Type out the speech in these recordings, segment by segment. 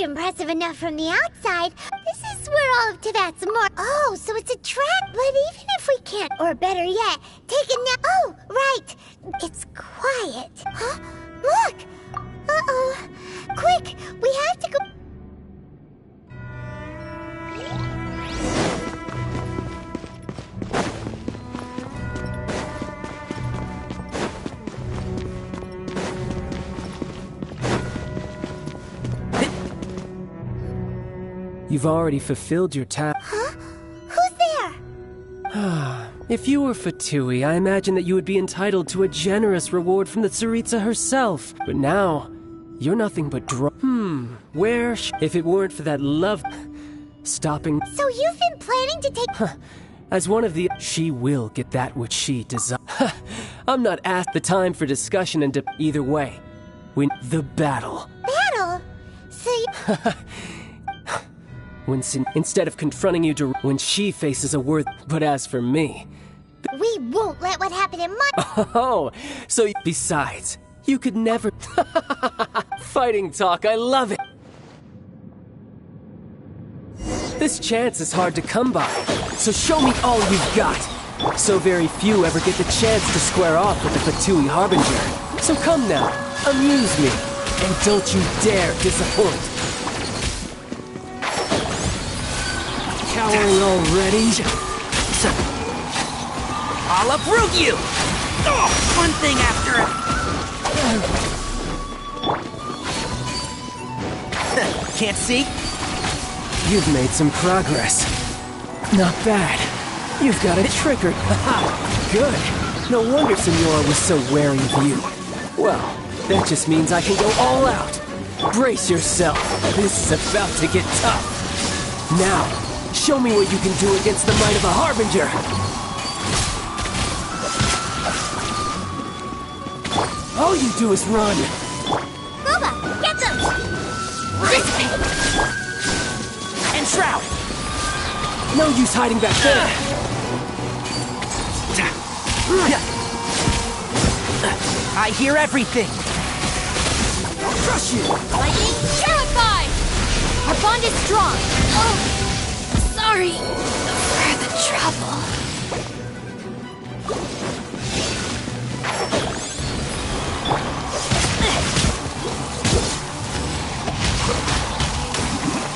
impressive enough from the outside. This is where all of Teyvat's more. Oh, so it's a trap. But even if we can't, or better yet, take it now. Oh, right. It's quiet. Huh? Look! Uh-oh. Quick, we have to go. You've already fulfilled your task. Huh? Who's there? If you were F2P, I imagine that you would be entitled to a generous reward from the Tsaritsa herself. But now, you're nothing but if it weren't for that love stopping. So you've been planning to take. As one of the. She will get that which she desires. I'm not asked the time for discussion and either way. Win the battle. Battle? So you. Instead of confronting you when she faces a word. But as for me... We won't let what happened in my... Oh, so besides, you could never... Fighting talk, I love it! This chance is hard to come by, so show me all you've got! So very few ever get the chance to square off with the F2P Harbinger. So come now, amuse me, and don't you dare disappoint! Cowering already? I'll uproot you! Oh, one thing after it. Can't see? You've made some progress. Not bad. You've got it triggered. Good. No wonder Senora was so wary of you. Well, that just means I can go all out. Brace yourself. This is about to get tough. Now, show me what you can do against the might of a Harbinger! All you do is run! Boba, get them! Right. And Shroud! No use hiding back there! I hear everything! I'll crush you! Lightning, terrified! Our bond is strong! Oh, sorry for the trouble.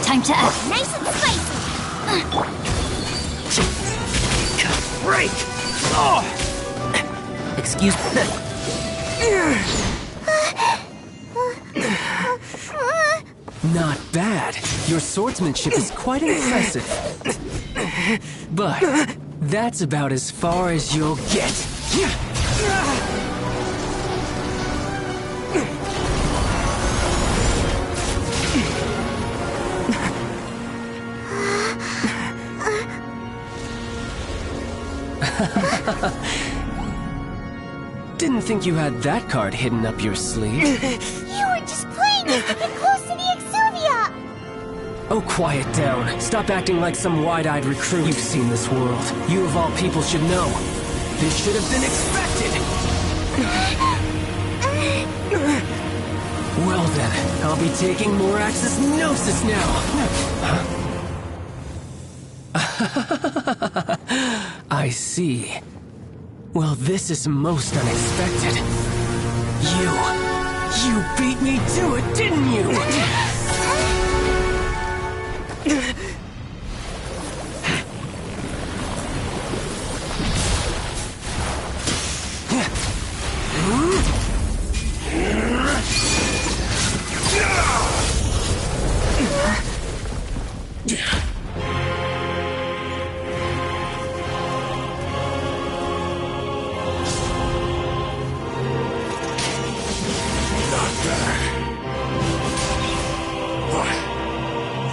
Time to act nice and spicy! Break! Oh! Excuse me. Not bad. Your swordsmanship is quite impressive. But that's about as far as you'll get. Didn't think you had that card hidden up your sleeve. You were just playing it to get close to the Exuvia! Oh, quiet down. Stop acting like some wide-eyed recruit. You've seen this world. You of all people should know. This should have been expected! Well then, I'll be taking more Axis Gnosis now! I see. Well, this is most unexpected. You beat me to it, didn't you?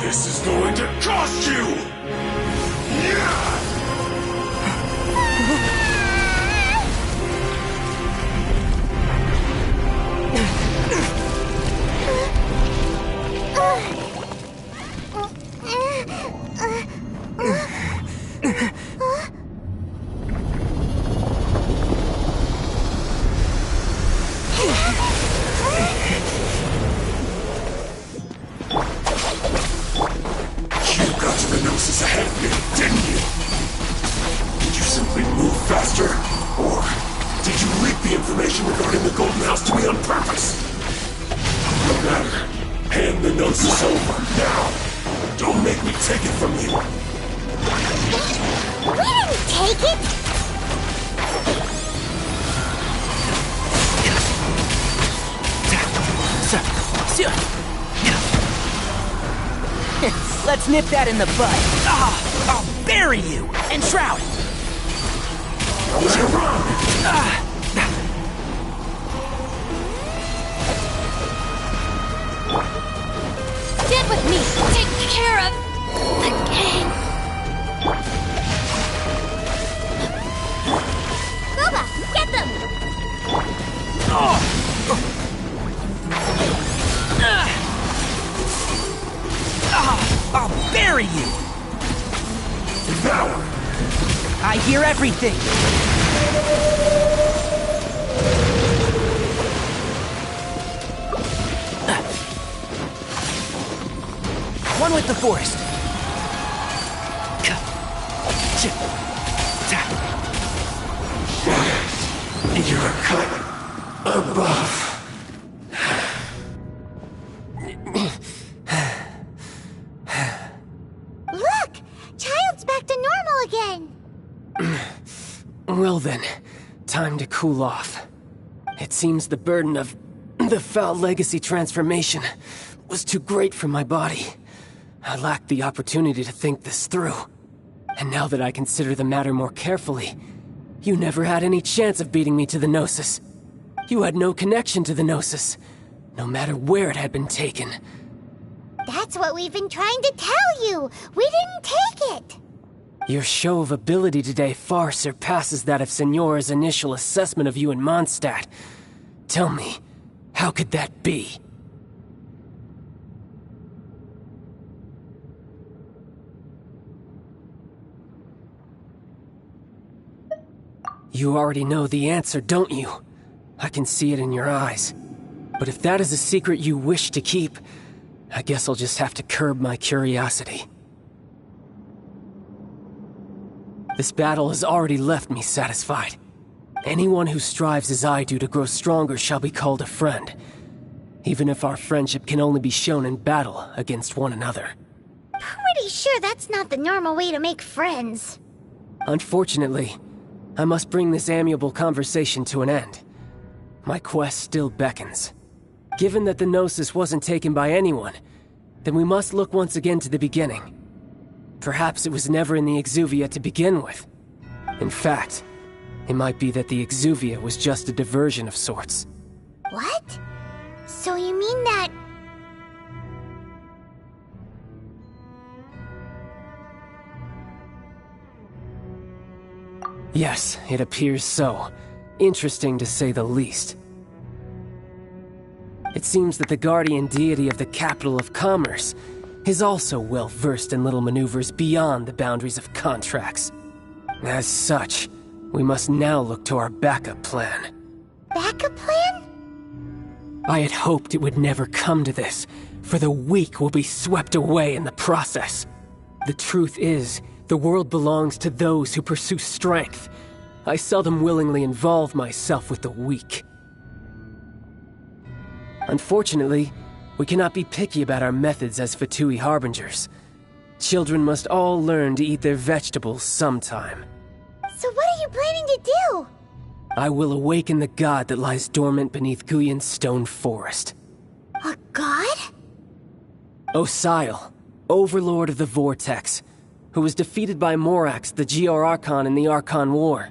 This is going to cost purpose. No matter. Hand the Gnosis over, now! Don't make me take it from you! We didn't take it! Let's nip that in the bud. I'll bury you! And Shroud! Let her run! Get with me! Take care of the gang! Boba, get them! I'll bury you! Now! I hear everything! One with the forest. You're cut above. Look! Child's back to normal again! Well then, time to cool off. It seems the burden of the foul legacy transformation was too great for my body. I lacked the opportunity to think this through. And now that I consider the matter more carefully, you never had any chance of beating me to the Gnosis. You had no connection to the Gnosis, no matter where it had been taken. That's what we've been trying to tell you! We didn't take it! Your show of ability today far surpasses that of Signora's initial assessment of you in Mondstadt. Tell me, how could that be? You already know the answer, don't you? I can see it in your eyes. But if that is a secret you wish to keep, I guess I'll just have to curb my curiosity. This battle has already left me satisfied. Anyone who strives as I do to grow stronger shall be called a friend, even if our friendship can only be shown in battle against one another. Pretty sure that's not the normal way to make friends. Unfortunately, I must bring this amiable conversation to an end. My quest still beckons. Given that the Gnosis wasn't taken by anyone, then we must look once again to the beginning. Perhaps it was never in the Exuvia to begin with. In fact, it might be that the Exuvia was just a diversion of sorts. What? So you mean that... Yes, it appears so. Interesting to say the least. It seems that the guardian deity of the capital of commerce is also well versed in little maneuvers beyond the boundaries of contracts. As such, we must now look to our backup plan. Backup plan? I had hoped it would never come to this, for the weak will be swept away in the process. The truth is, the world belongs to those who pursue strength. I seldom willingly involve myself with the weak. Unfortunately, we cannot be picky about our methods as F2P harbingers. Children must all learn to eat their vegetables sometime. So what are you planning to do? I will awaken the god that lies dormant beneath Guyon's stone forest. A god? Osile, overlord of the Vortex, who was defeated by Morax, the Geo-Archon in the Archon War,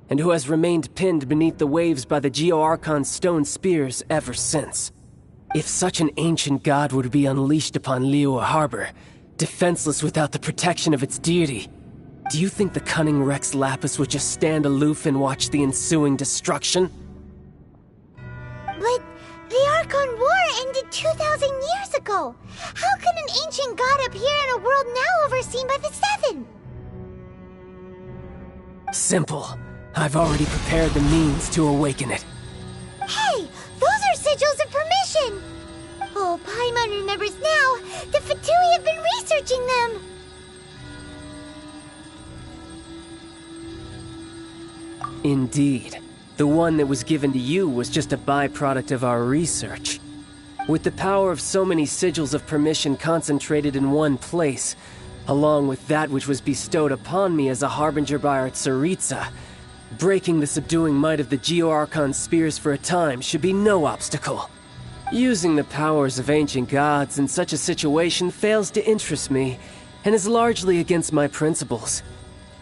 and who has remained pinned beneath the waves by the Geo-Archon's stone spears ever since. If such an ancient god were to be unleashed upon Liyue Harbor, defenseless without the protection of its deity, do you think the cunning Rex Lapis would just stand aloof and watch the ensuing destruction? But the Archon War ended 2,000 years ago. How can an ancient god appear in a world now overseen by the Seven? Simple. I've already prepared the means to awaken it. Hey, those are sigils of permission! Oh, Paimon remembers now. The F2P have been researching them. Indeed. The one that was given to you was just a byproduct of our research. With the power of so many sigils of permission concentrated in one place, along with that which was bestowed upon me as a harbinger by our Tsaritsa, breaking the subduing might of the Geo-Archon spears for a time should be no obstacle. Using the powers of ancient gods in such a situation fails to interest me, and is largely against my principles.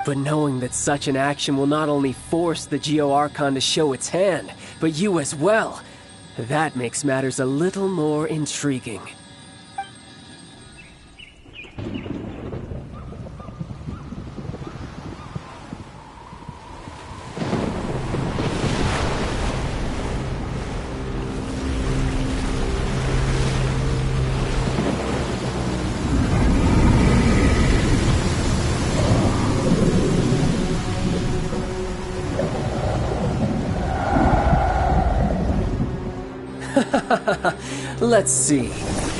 But knowing that such an action will not only force the Geo-Archon to show its hand, but you as well, that makes matters a little more intriguing. Let's see.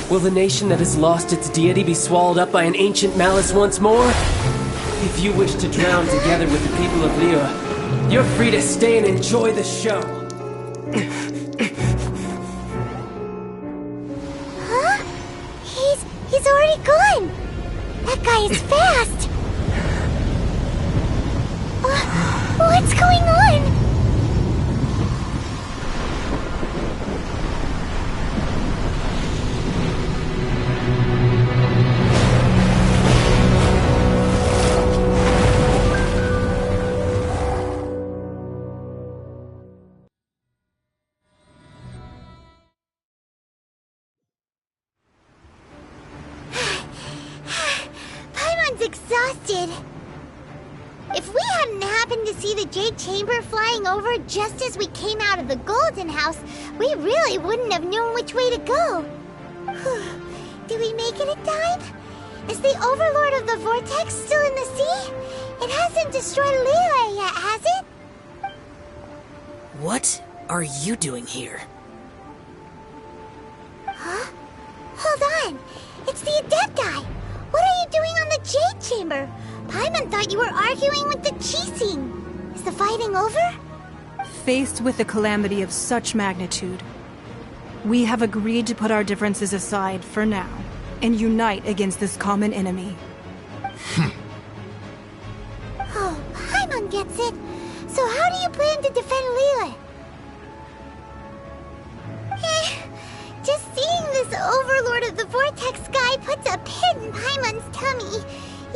Will the nation that has lost its deity be swallowed up by an ancient malice once more? If you wish to drown together with the people of Liyue, you're free to stay and enjoy the show. Huh? He's already gone! That guy is fast! What's going on? Exhausted. If we hadn't happened to see the Jade Chamber flying over just as we came out of the Golden House, we really wouldn't have known which way to go. Did we make it in time? Is the Overlord of the Vortex still in the sea? It hasn't destroyed Liyue yet, has it? What are you doing here? Huh? Hold on. It's the Adepti. What are you doing on the Jade Chamber? Paimon thought you were arguing with the Qixing. Is the fighting over? Faced with a calamity of such magnitude, we have agreed to put our differences aside for now and unite against this common enemy. Oh, Paimon gets it. So how do you plan to defend Liyue? Just seeing this Overlord of the Vortex guy puts a pit in Paimon's tummy,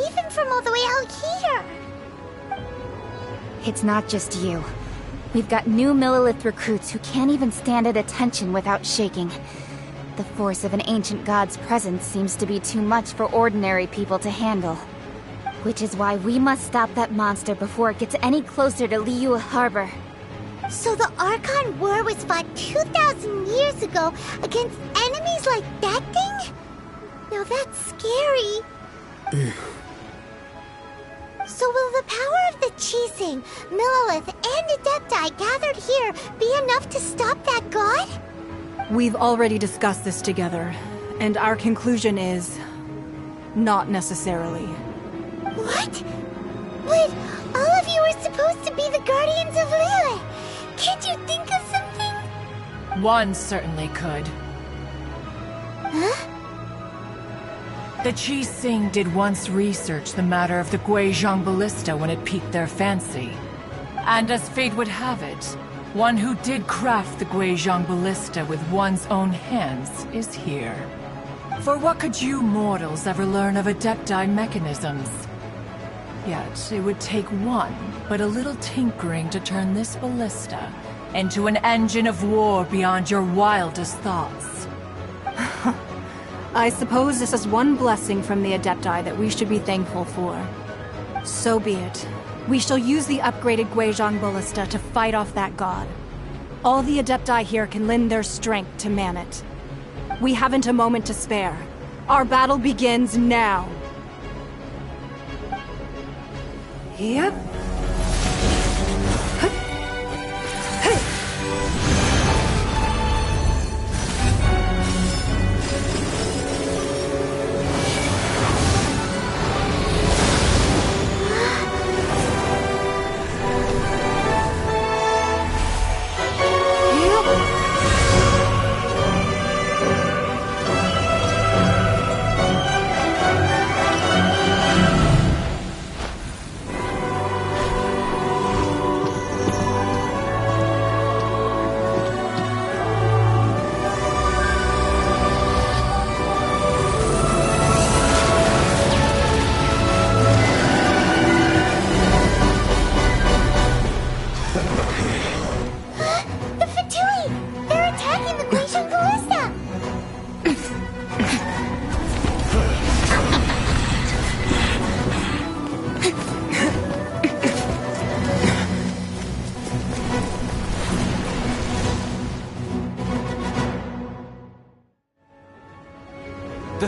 even from all the way out here. It's not just you. We've got new Millilith recruits who can't even stand at attention without shaking. The force of an ancient god's presence seems to be too much for ordinary people to handle. Which is why we must stop that monster before it gets any closer to Liyue Harbor. So the Archon War was fought 2,000 years ago against enemies like that thing? Now that's scary. So will the power of the Qixing, Millilith, and Adepti gathered here be enough to stop that god? We've already discussed this together, and our conclusion is... not necessarily. What? But all of you are supposed to be the guardians of Liyue. Can't you think of something? One certainly could. Huh? The Qixing did once research the matter of the Guizhong Ballista when it piqued their fancy. And as fate would have it, one who did craft the Guizhong Ballista with one's own hands is here. For what could you mortals ever learn of Adepti mechanisms? Yet, it would take one, but a little tinkering to turn this ballista into an engine of war beyond your wildest thoughts. I suppose this is one blessing from the Adepti that we should be thankful for. So be it. We shall use the upgraded Guizhong Ballista to fight off that god. All the Adepti here can lend their strength to man it. We haven't a moment to spare. Our battle begins now. Yep.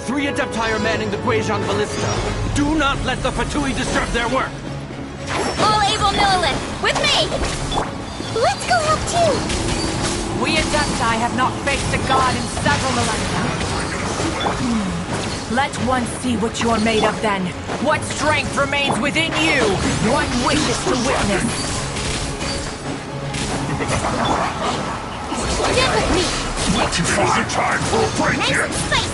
The 3 Adepti are manning the Guizhong Ballista. Do not let the Fatui disturb their work! All able Millelith, with me! Let's go help too! We Adepti have not faced a god in several millennia. Let one see what you're made of then. What strength remains within you? One wishes to witness. Get with me! Is it time for a break Nice yet? and spicy!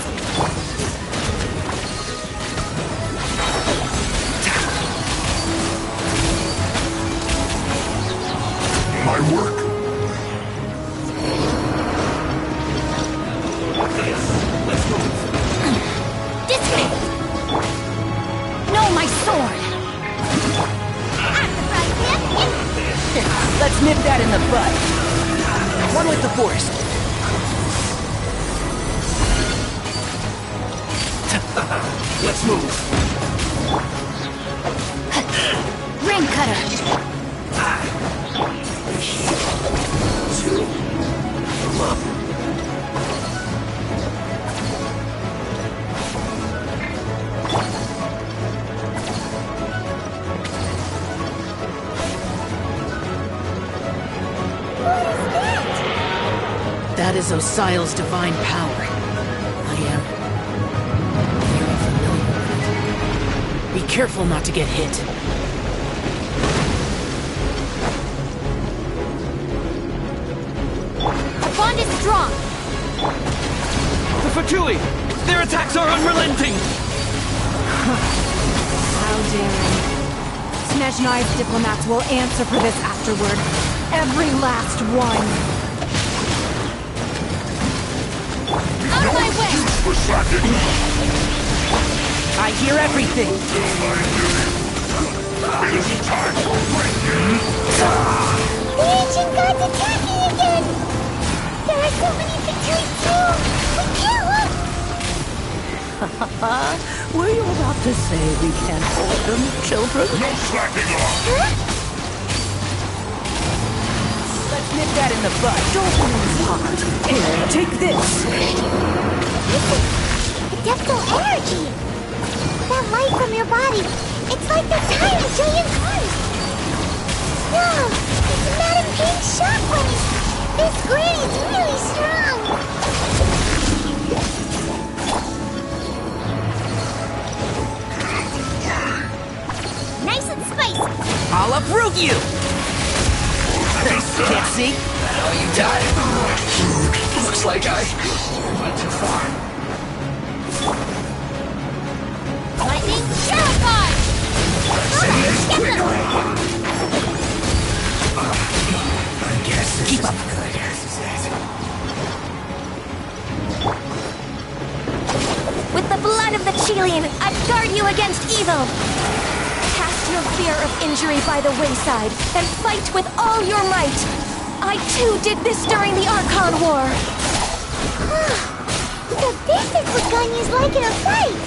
My work. This way! No, my sword! I'm the right hand! Let's nip that in the bud. One with the forest. Let's move. Ring cutter! That is Osial's divine power. I am very familiar with it. Be careful not to get hit. The bond is strong! The Fatui! Their attacks are unrelenting! How daring. Snezhnai's diplomats will answer for this afterward. Every last one. Out of my way! For slacking. I hear everything! It is time for a break yet? The ancient god's attacking again! There are so many victories too! We can't look! Were you about to say we can't hold them, children? No slacking off. Huh? Let's nip that in the bud. Don't lose heart. Here, take this. Listen! Adeptal energy! That light from your body, it's like the time of Julian cars! No! It's Madame Ping's shockwaves! This granny's really strong! Nice and spicy! I'll uproot you! Can't see? Oh, you died. Looks like I went too far. Lightning terrified! I guess this Keep is up. good. This is it. With the blood of the Chelian, I guard you against evil! Cast your fear of injury by the wayside, and fight with all your might! I too did this during the Archon War! So this is what Ganya's like in a fight!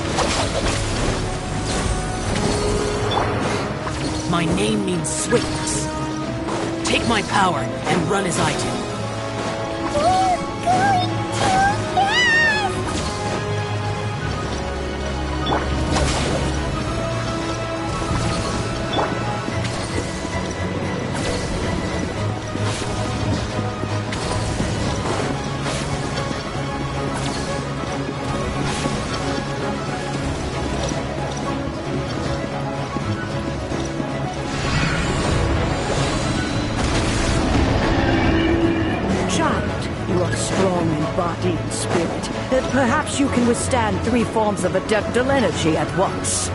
My name means swiftness. Take my power and run as I do. We're going too fast! Child, you are strong in body and spirit. Perhaps you can withstand 3 forms of adeptal energy at once.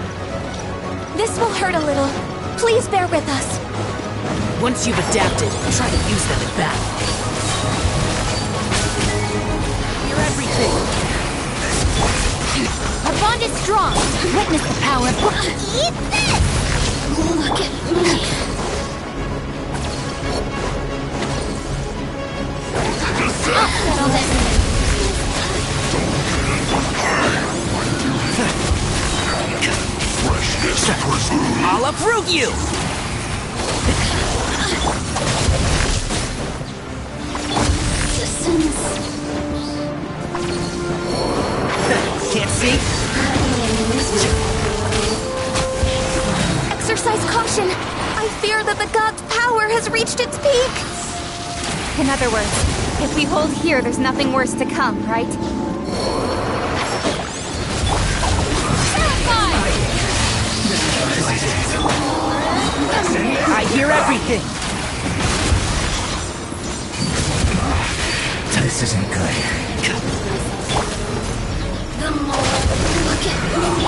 This will hurt a little. Please bear with us. Once you've adapted, try to use them in battle. Hear everything! Our bond is strong! Witness the power of... Eat this! Look at me! I'll settle this! I'll uproot you! can't see? Exercise caution! I fear that the god's power has reached its peak! In other words, if we hold here, there's nothing worse to come, right? I hear everything! This isn't good. The more you look at me,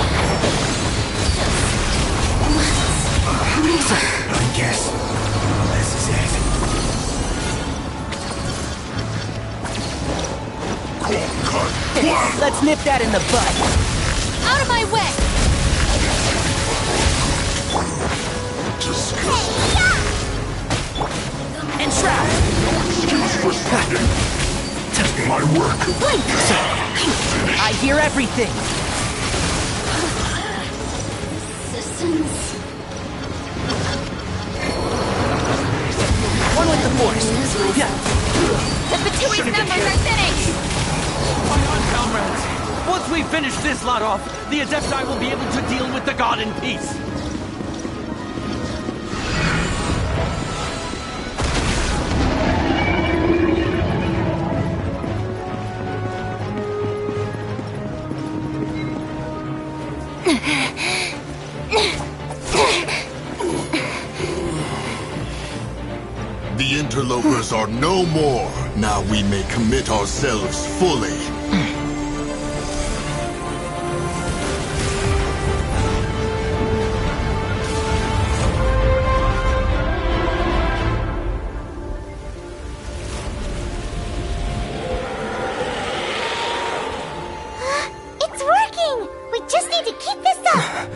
I guess this is it. Let's nip that in the bud. out of my way! Entrap! Excuse for speaking. My work. I hear everything. One with the force. Yeah. The Batui's numbers are thinning! Come on, comrades. Once we finish this lot off, the Adepti will be able to deal with the god in peace. The interlopers are no more. Now we may commit ourselves fully. It's working! We just need to keep this up!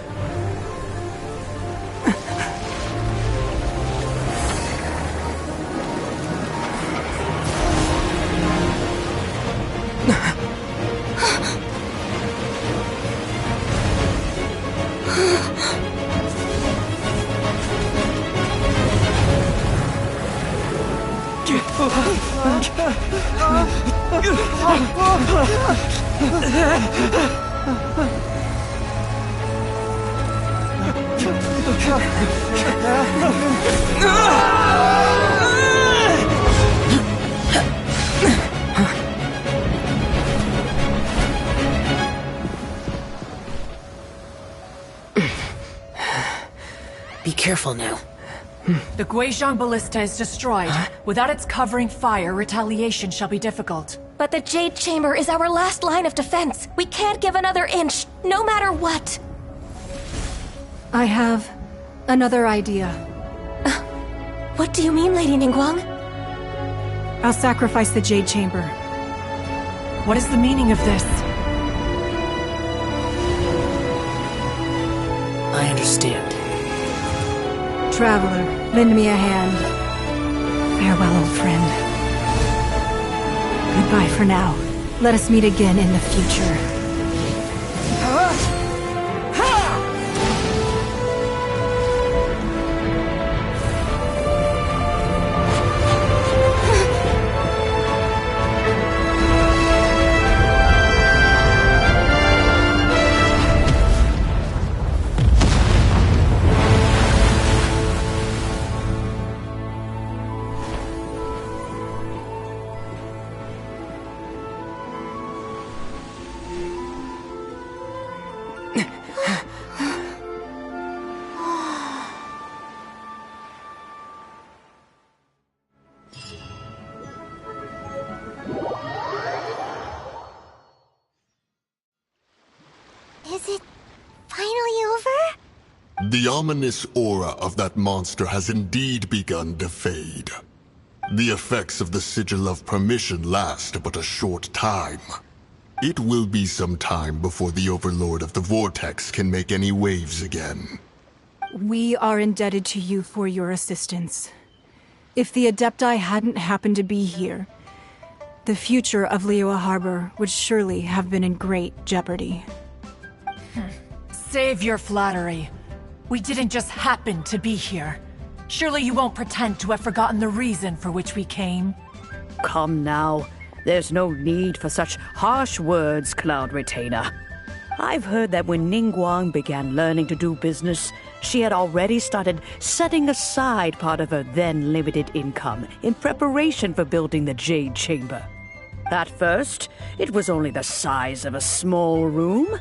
Be careful now. The Guizhong Ballista is destroyed. Without its covering fire, retaliation shall be difficult. But the Jade Chamber is our last line of defense. We can't give another inch, no matter what. I have another idea. What do you mean, Lady Ningguang? I'll sacrifice the Jade Chamber. What is the meaning of this? I understand. Traveler, lend me a hand. Farewell, old friend. Goodbye for now. Let us meet again in the future. Is it finally over? The ominous aura of that monster has indeed begun to fade. The effects of the Sigil of Permission last but a short time. It will be some time before the Overlord of the Vortex can make any waves again. We are indebted to you for your assistance. If the Adepti hadn't happened to be here, the future of Liyue Harbor would surely have been in great jeopardy. Save your flattery. We didn't just happen to be here. Surely you won't pretend to have forgotten the reason for which we came. Come now. There's no need for such harsh words, Cloud Retainer. I've heard that when Ningguang began learning to do business, she had already started setting aside part of her then limited income in preparation for building the Jade Chamber. At first, it was only the size of a small room,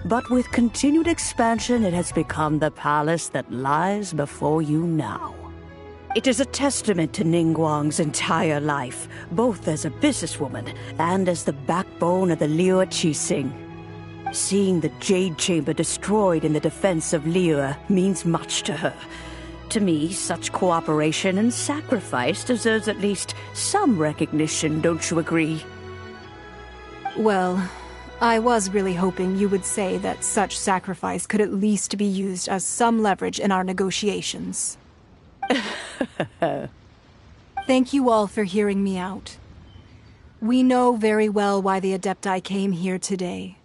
but with continued expansion, it has become the palace that lies before you now. It is a testament to Ningguang's entire life, both as a businesswoman and as the backbone of the Liyue Qixing. Seeing the Jade Chamber destroyed in the defense of Liyue means much to her. To me, such cooperation and sacrifice deserves at least some recognition, don't you agree? Well, I was really hoping you would say that such sacrifice could at least be used as some leverage in our negotiations. Thank you all for hearing me out. We know very well why the Adepti came here today.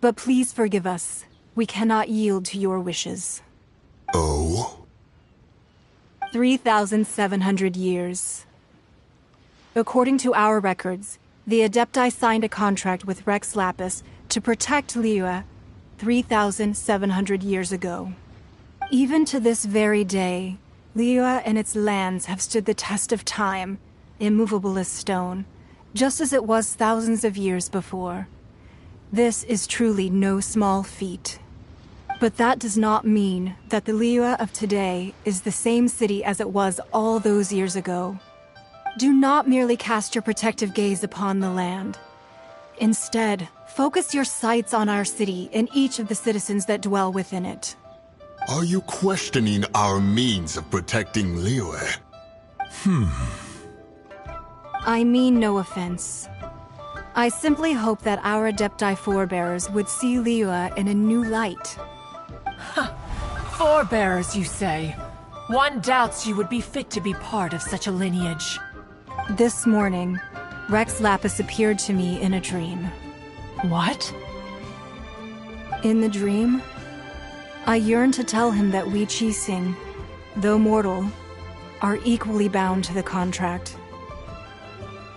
But please forgive us. We cannot yield to your wishes. Oh? 3,700 years. According to our records, the Adepti signed a contract with Rex Lapis to protect Liyue 3,700 years ago. Even to this very day, Liyue and its lands have stood the test of time, immovable as stone, just as it was thousands of years before. This is truly no small feat. But that does not mean that the Liyue of today is the same city as it was all those years ago. Do not merely cast your protective gaze upon the land. Instead, focus your sights on our city and each of the citizens that dwell within it. Are you questioning our means of protecting Liyue? I mean no offense. I simply hope that our Adepti forebears would see Liyue in a new light. Forebearers, you say? One doubts you would be fit to be part of such a lineage. This morning, Rex Lapis appeared to me in a dream. What? In the dream, I yearned to tell him that we Qixing, though mortal, are equally bound to the contract.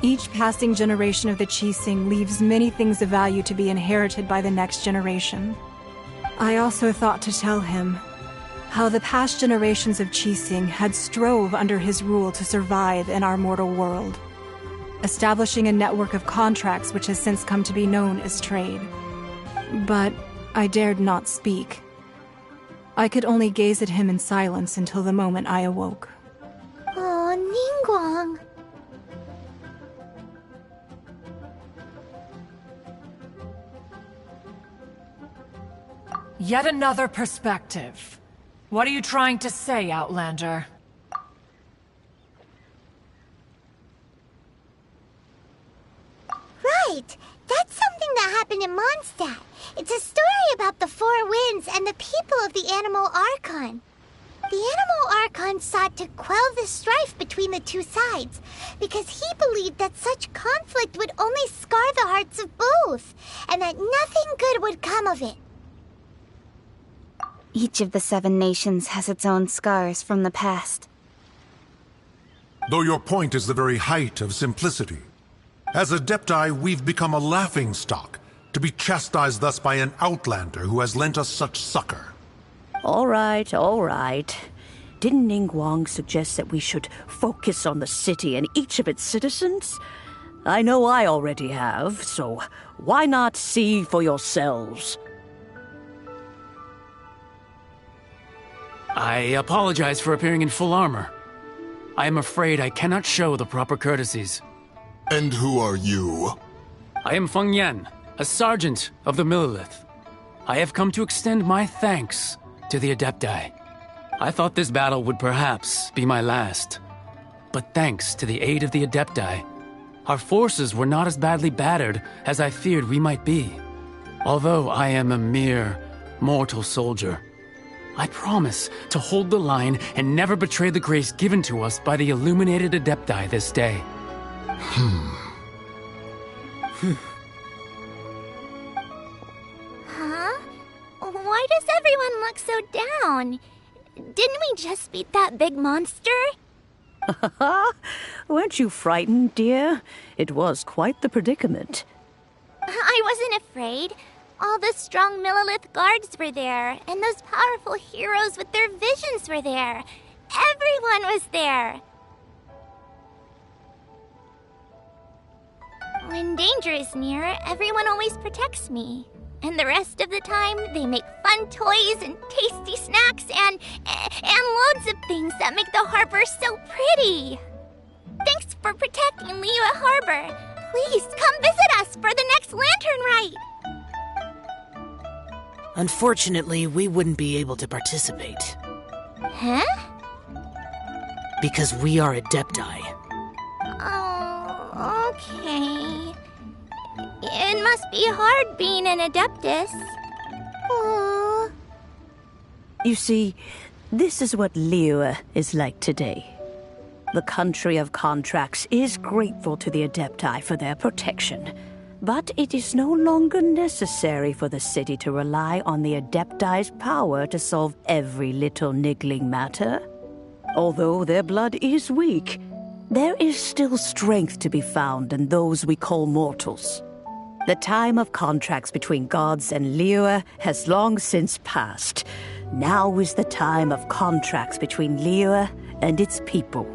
Each passing generation of the Qixing leaves many things of value to be inherited by the next generation. I also thought to tell him how the past generations of Qixing had strove under his rule to survive in our mortal world, establishing a network of contracts which has since come to be known as trade. But I dared not speak. I could only gaze at him in silence until the moment I awoke. Oh, Ningguang. Yet another perspective. What are you trying to say, Outlander? Right! That's something that happened in Mondstadt. It's a story about the Four Winds and the people of the Animal Archon. The Animal Archon sought to quell the strife between the two sides, because he believed that such conflict would only scar the hearts of both, and that nothing good would come of it. Each of the 7 nations has its own scars from the past. Though your point is the very height of simplicity. As Adepti, we've become a laughingstock, to be chastised thus by an outlander who has lent us such succor. All right, all right. Didn't Ningguang suggest that we should focus on the city and each of its citizens? I know I already have, so why not see for yourselves? I apologize for appearing in full armor. I am afraid I cannot show the proper courtesies. And who are you? I am Feng Yan, a sergeant of the Millilith. I have come to extend my thanks to the Adepti. I thought this battle would perhaps be my last. But thanks to the aid of the Adepti, our forces were not as badly battered as I feared we might be. Although I am a mere mortal soldier, I promise to hold the line and never betray the grace given to us by the illuminated Adepti this day. Huh? Why does everyone look so down? Didn't we just beat that big monster? Weren't you frightened, dear? It was quite the predicament. I wasn't afraid. All the strong Millelith guards were there, and those powerful heroes with their visions were there. Everyone was there. When danger is near, everyone always protects me. And the rest of the time, they make fun toys and tasty snacks and loads of things that make the harbor so pretty. Thanks for protecting Liyue Harbor. Please come visit us for the next lantern rite. Unfortunately, we wouldn't be able to participate. Huh? Because we are Adepti. Oh, okay. It must be hard being an Adeptus. Aww. You see, this is what Liyue is like today. The country of contracts is grateful to the Adepti for their protection, but it is no longer necessary for the city to rely on the Adepti's power to solve every little niggling matter. Although their blood is weak, there is still strength to be found in those we call mortals. The time of contracts between gods and Liyue has long since passed. Now is the time of contracts between Liyue and its people.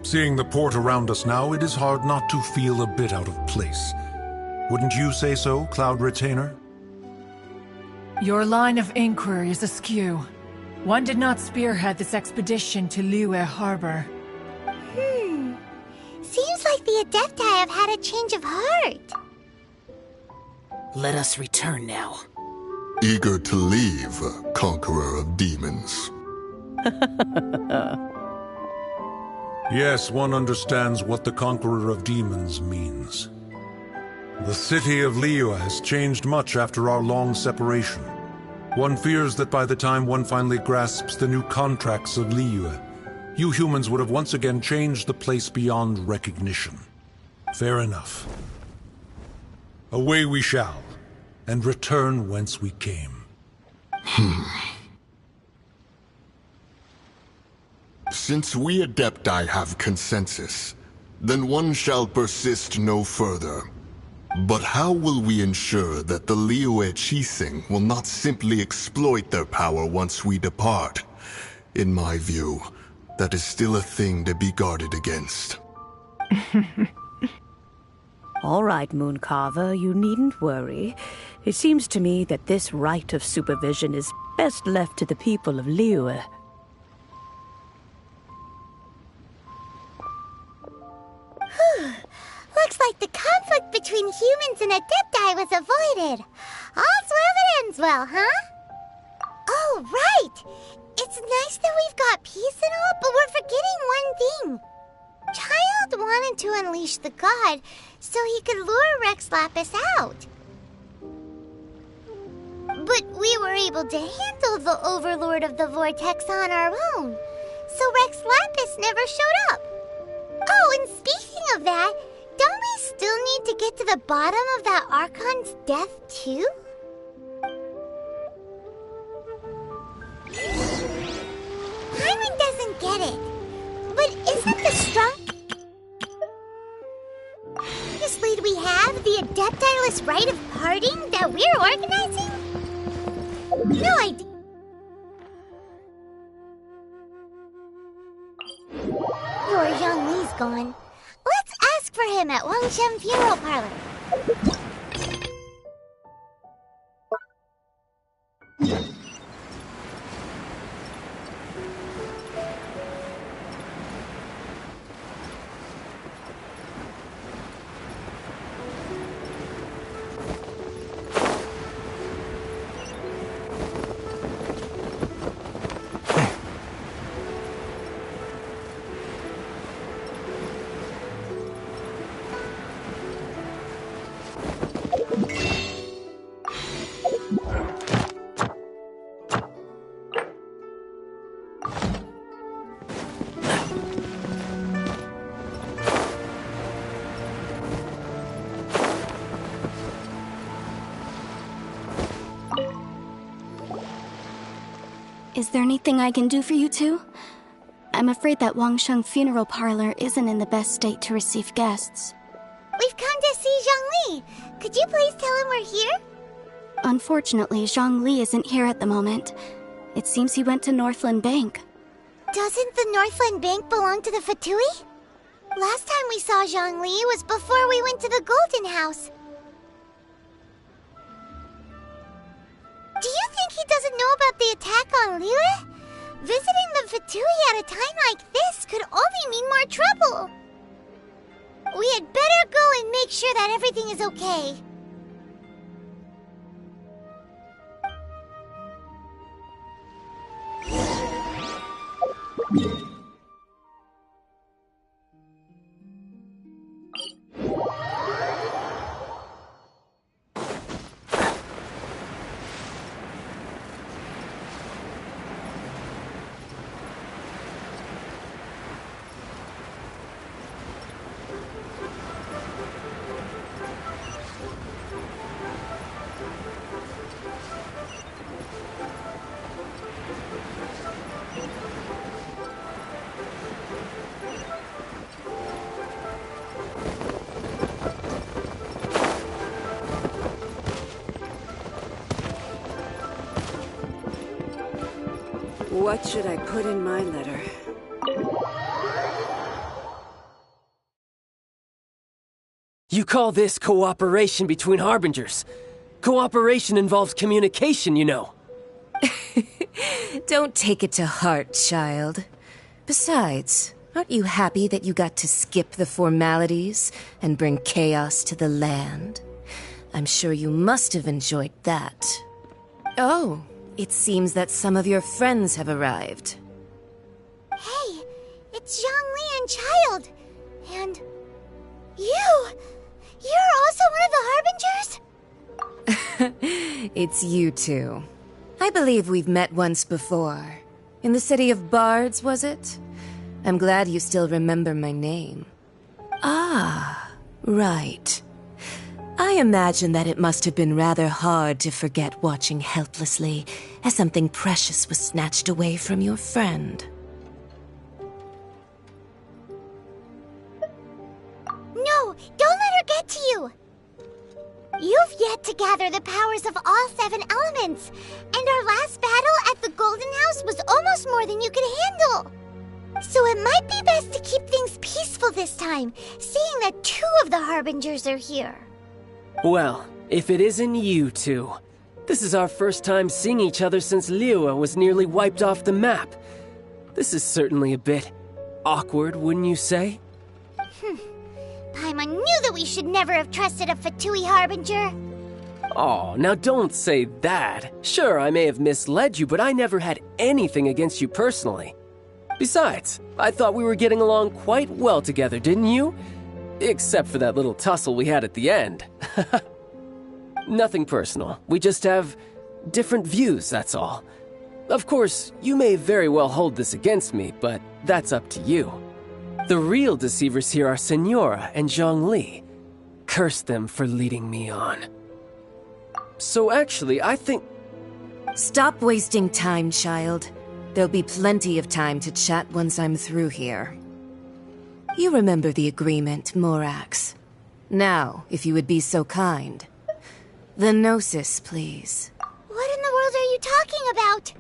Seeing the port around us now, it is hard not to feel a bit out of place. Wouldn't you say so, Cloud Retainer? Your line of inquiry is askew. One did not spearhead this expedition to Liyue Harbor. Seems like the Adepti have had a change of heart. Let us return now. Eager to leave, Conqueror of Demons. Yes, one understands what the Conqueror of Demons means. The city of Liyue has changed much after our long separation. One fears that by the time one finally grasps the new contracts of Liyue, you humans would have once again changed the place beyond recognition. Fair enough. Away we shall, and return whence we came. Since we Adepti have consensus, then one shall persist no further. But how will we ensure that the Liyue Qixing will not simply exploit their power once we depart? In my view, that is still a thing to be guarded against. All right, Mooncarver, you needn't worry. It seems to me that this right of supervision is best left to the people of Liyue. Looks like the conflict between humans and Adepti was avoided. All's well that ends well, huh? Oh, right! It's nice that we've got peace and all, but we're forgetting one thing. Child wanted to unleash the god so he could lure Rex Lapis out. But we were able to handle the Overlord of the Vortex on our own, so Rex Lapis never showed up. Oh, and speaking of that, don't we still need to get to the bottom of that Archon's death, too? Hyman doesn't get it. But isn't the strongest lead we have the Adeptiless Rite of Parting that we're organizing? No idea. Your young Lee's gone. Let's ask for him at Wangshen Funeral Parlor. Is there anything I can do for you two? I'm afraid that Wangshen Funeral Parlor isn't in the best state to receive guests. We've come to see Zhongli. Could you please tell him we're here? Unfortunately, Zhongli isn't here at the moment. It seems he went to Northland Bank. Doesn't the Northland Bank belong to the Fatui? Last time we saw Zhongli was before we went to the Golden House. Do you think he doesn't know about the attack on Liyue? Visiting the Fatui at a time like this could only mean more trouble. We had better go and make sure that everything is okay. What should I put in my letter? You call this cooperation between Harbingers? Cooperation involves communication, you know. Don't take it to heart, child. Besides, aren't you happy that you got to skip the formalities and bring chaos to the land? I'm sure you must have enjoyed that. Oh, it seems that some of your friends have arrived. Hey, it's Zhongli and Child. And you! You're also one of the Harbingers? It's you two. I believe we've met once before. In the city of Bards, was it? I'm glad you still remember my name. Ah, right. I imagine that it must have been rather hard to forget watching helplessly as something precious was snatched away from your friend. No, don't let her get to you! You've yet to gather the powers of all 7 elements, and our last battle at the Golden House was almost more than you could handle. So it might be best to keep things peaceful this time, seeing that 2 of the Harbingers are here. Well, if it isn't you two. This is our first time seeing each other since Liyue was nearly wiped off the map. This is certainly a bit awkward, wouldn't you say? Paimon knew that we should never have trusted a Fatui Harbinger. Oh, now don't say that. Sure, I may have misled you, but I never had anything against you personally. Besides, I thought we were getting along quite well together, didn't you? Except for that little tussle we had at the end. Nothing personal. We just have different views, that's all. Of course, you may very well hold this against me, but that's up to you. The real deceivers here are Senora and Zhongli. Curse them for leading me on. So actually, I think... Stop wasting time, child. There'll be plenty of time to chat once I'm through here. You remember the agreement, Morax. Now, if you would be so kind. The Gnosis, please. What in the world are you talking about?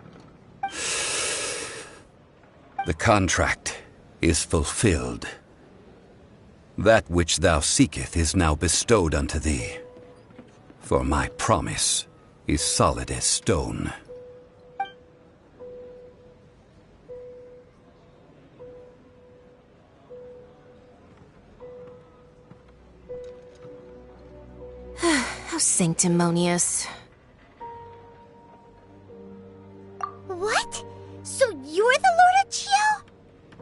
The contract is fulfilled. That which thou seeketh is now bestowed unto thee. For my promise is solid as stone. How sanctimonious. What? So you're the Lord of Chiao?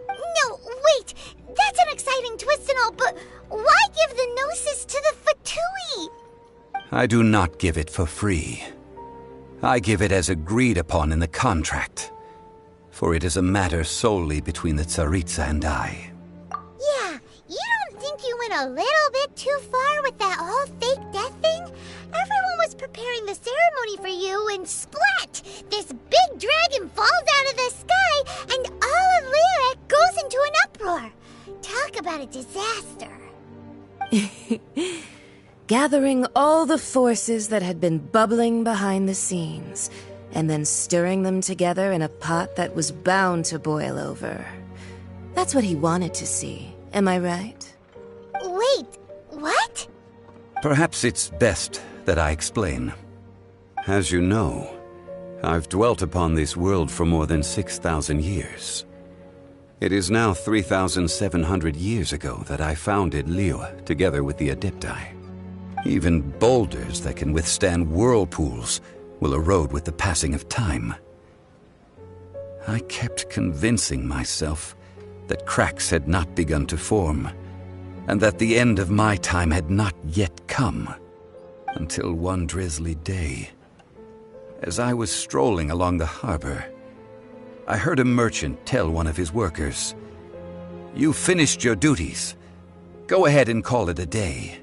No, wait! That's an exciting twist and all, but why give the Gnosis to the Fatui? I do not give it for free. I give it as agreed upon in the contract. For it is a matter solely between the Tsaritsa and I. Yeah, you don't think you went a little bit too far with that whole fake death thing? Everyone was preparing the ceremony for you and splat! This big dragon falls out of the sky and all of Liyue goes into an uproar. Talk about a disaster. gathering all the forces that had been bubbling behind the scenes, and then stirring them together in a pot that was bound to boil over. That's what he wanted to see, am I right? Wait, what? Perhaps it's best that I explain. As you know, I've dwelt upon this world for more than 6,000 years. It is now 3,700 years ago that I founded Liyue together with the Adepti. Even boulders that can withstand whirlpools will erode with the passing of time. I kept convincing myself that cracks had not begun to form, and that the end of my time had not yet come, until one drizzly day, as I was strolling along the harbor, I heard a merchant tell one of his workers, "You finished your duties. Go ahead and call it a day."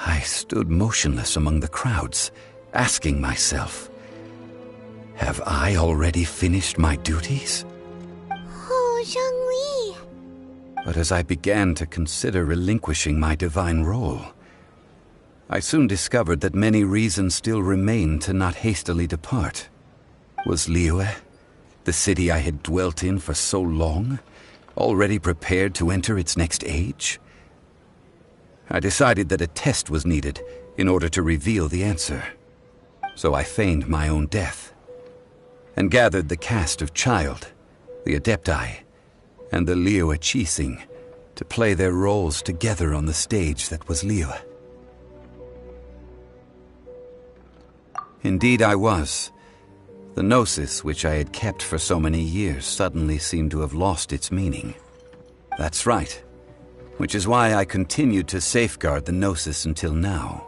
I stood motionless among the crowds, asking myself, have I already finished my duties? Oh, Zhongli. But as I began to consider relinquishing my divine role, I soon discovered that many reasons still remained to not hastily depart. Was Liyue, the city I had dwelt in for so long, already prepared to enter its next age? I decided that a test was needed in order to reveal the answer. So I feigned my own death, and gathered the cast of Child, the Adepti, and the Liyue Qixing to play their roles together on the stage that was Liyue. Indeed I was. The gnosis which I had kept for so many years suddenly seemed to have lost its meaning. That's right, which is why I continued to safeguard the gnosis until now.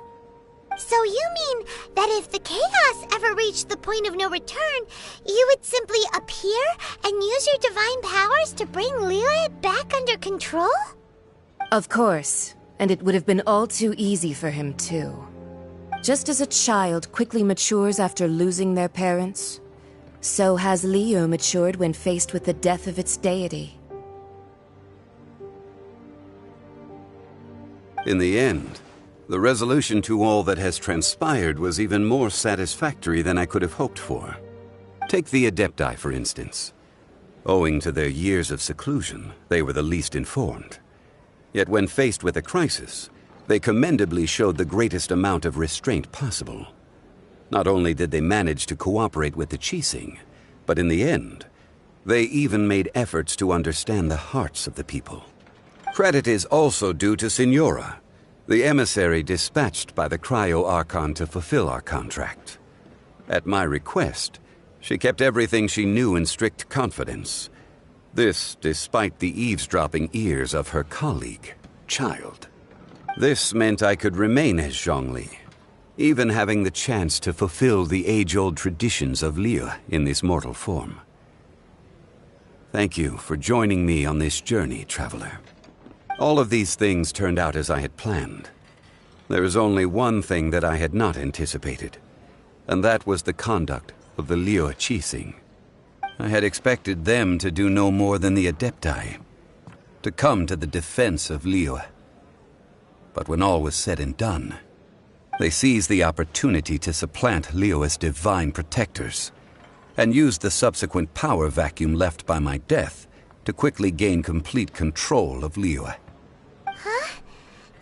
So you mean that if the chaos ever reached the point of no return, you would simply appear and use your divine powers to bring Liyue back under control? Of course, and it would have been all too easy for him too. Just as a child quickly matures after losing their parents, so has Liyue matured when faced with the death of its deity. In the end, the resolution to all that has transpired was even more satisfactory than I could have hoped for. Take the Adepti, for instance. Owing to their years of seclusion, they were the least informed. Yet when faced with a crisis, they commendably showed the greatest amount of restraint possible. Not only did they manage to cooperate with the Qixing, but in the end, they even made efforts to understand the hearts of the people. Credit is also due to Signora, the emissary dispatched by the Cryo-Archon to fulfill our contract. At my request, she kept everything she knew in strict confidence. This despite the eavesdropping ears of her colleague, Child. This meant I could remain as Zhongli, even having the chance to fulfill the age-old traditions of Liyue in this mortal form. Thank you for joining me on this journey, traveler. All of these things turned out as I had planned. There is only one thing that I had not anticipated, and that was the conduct of the Liyue Qixing. I had expected them to do no more than the Adepti, to come to the defense of Liyue. But when all was said and done, they seized the opportunity to supplant Liyue's divine protectors, and used the subsequent power vacuum left by my death to quickly gain complete control of Liyue. Huh?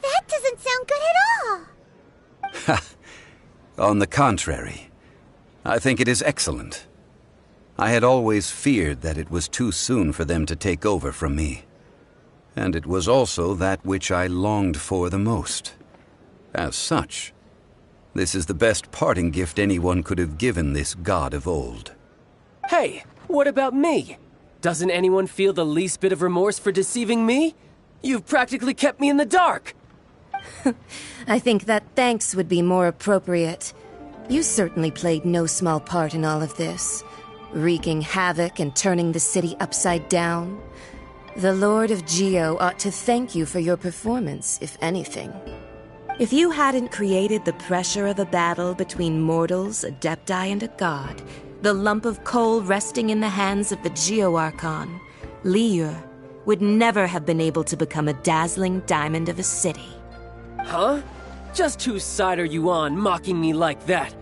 That doesn't sound good at all! Ha! On the contrary, I think it is excellent. I had always feared that it was too soon for them to take over from me. And it was also that which I longed for the most. As such, this is the best parting gift anyone could have given this god of old. Hey, what about me? Doesn't anyone feel the least bit of remorse for deceiving me? You've practically kept me in the dark! I think that thanks would be more appropriate. You certainly played no small part in all of this, wreaking havoc and turning the city upside down. The Lord of Geo ought to thank you for your performance, if anything. If you hadn't created the pressure of a battle between mortals, Adepti, and a god, the lump of coal resting in the hands of the Geo-Archon, Liyue would never have been able to become a dazzling diamond of a city. Huh? Just whose side are you on, mocking me like that?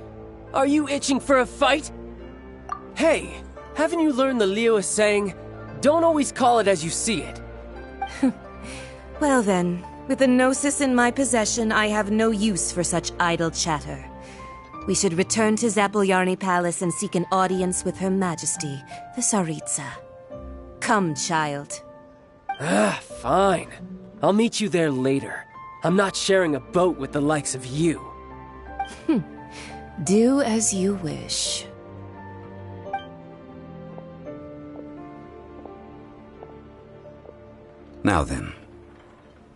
Are you itching for a fight? Hey, haven't you learned the Liyue saying, don't always call it as you see it? Well then, with the Gnosis in my possession, I have no use for such idle chatter. We should return to Zapoljarny Palace and seek an audience with Her Majesty, the Tsaritsa. Come, child. Fine. I'll meet you there later. I'm not sharing a boat with the likes of you. Do as you wish. Now then,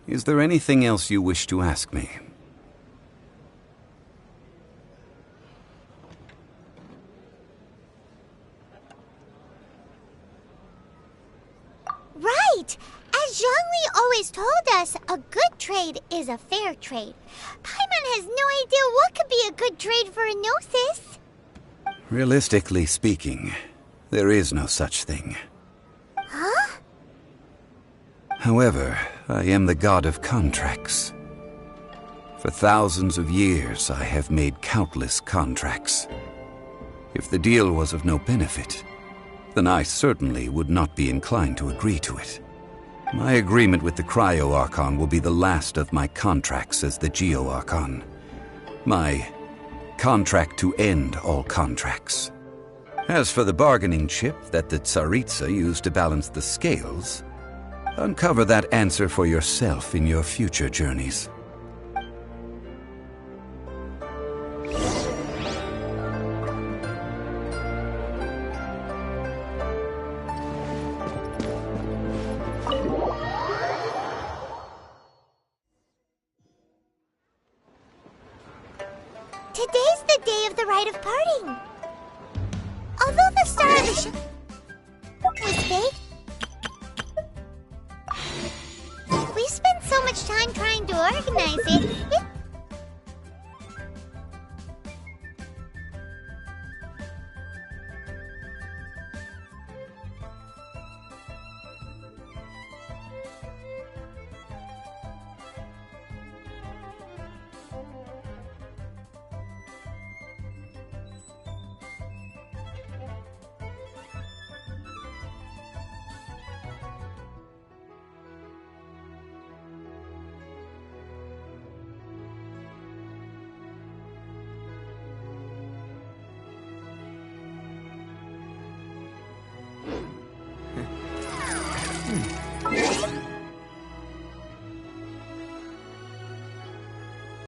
is there anything else you wish to ask me? Right! As Zhongli always told us, a good trade is a fair trade. Paimon has no idea what could be a good trade for a Gnosis. Realistically speaking, there is no such thing. Huh? However, I am the god of contracts. For thousands of years, I have made countless contracts. If the deal was of no benefit, then I certainly would not be inclined to agree to it. My agreement with the Cryo-Archon will be the last of my contracts as the Geo-Archon. My contract to end all contracts. As for the bargaining chip that the Tsaritsa used to balance the scales, uncover that answer for yourself in your future journeys. Today's the day of the rite of parting. Although the star of the was fake, we spent so much time trying to organize it,